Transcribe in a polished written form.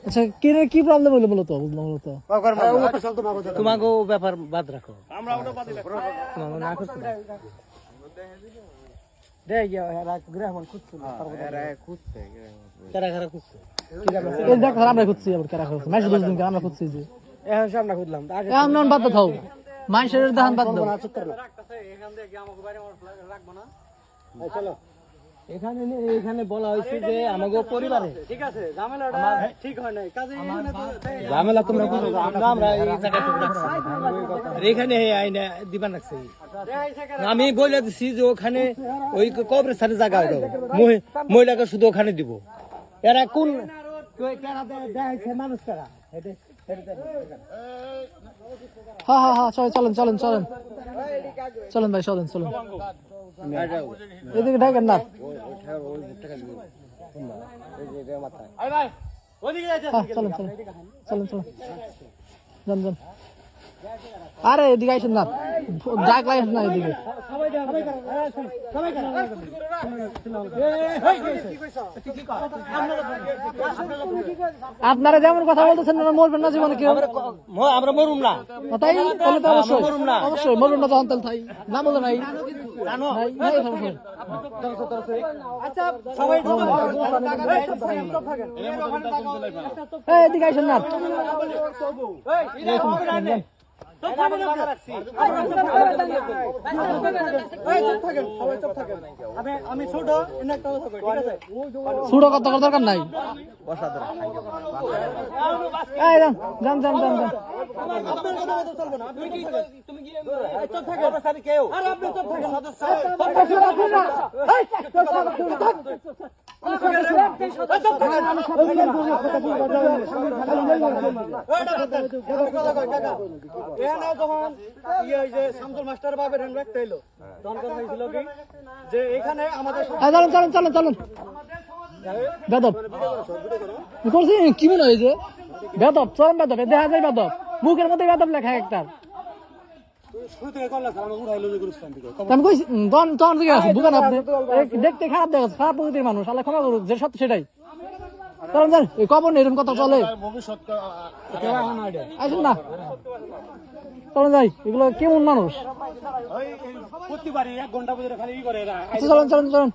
আচ্ছা কি প্রবলেম হলো বলো তো বুঝলাম বলো তো তোমাকে ব্যাপার বাদ রাখো আমরা খুঁজছি আবার কারা খুঁজছি মাসে 10 দিন আমরা খুঁজছি যে আমরা খুঁজলাম এখন বাদ দাও মাইশের দান বাদ দাও এখানে এখানে বলা হয়েছে যে আমাকে পরিবারে ঠিক আছে ঝামেলাটা ঠিক হয় নাই কাজে ঝামেলা তোমরা বুঝো আমরা এই জায়গায় এখানে আইনা দিবা লাগছে আমি বলে দিছি যে ওখানে ওই কবরস্থানের জায়গা ওটা মহিলাকে শুধু ওখানে দিব এরা কোন মানুষ কারা হ্যাঁ চলেন ভাই চলেন এদিকে ঢাকেন না চলেন যান আরে এদিকে আইসেন না ডাক লাগেন না এদিকে আপনারা যেমন কথা বলতেছেন মরবেন না জীবনে কেউ আমরা মরুম না তাই তাহলে তো অবশ্যই মরবেন না তখন তাই না বলো নাই এদিকে আইসেন না আমি ছোট ছোট কথা দরকার নাই যান শামসুল মাস্টার বাপের রাখতে এলো তখন কথা হয়েছিল কি যে এখানে আমাদের চলেন বেদব করছি কি মনে হয় যে বেদব চরম বেদব দেখা যায় বেদব বুকের মধ্যে বেদব লেখা একটা আমি কইছি তখন থেকে আছে বুকেন আপনি দেখতে খারাপ দেখা খারাপ প্রকৃতির মানুষ আল্লাহ ক্ষমা করুক যে সত্য সেটাই কারণ জান এই কবর এরকম কথা চলে আসুন না চলেন যাই এগুলো কেমন মানুষ প্রতিবারই 1 ঘন্টা পর্যন্ত খালি ই করে আচ্ছা চলেন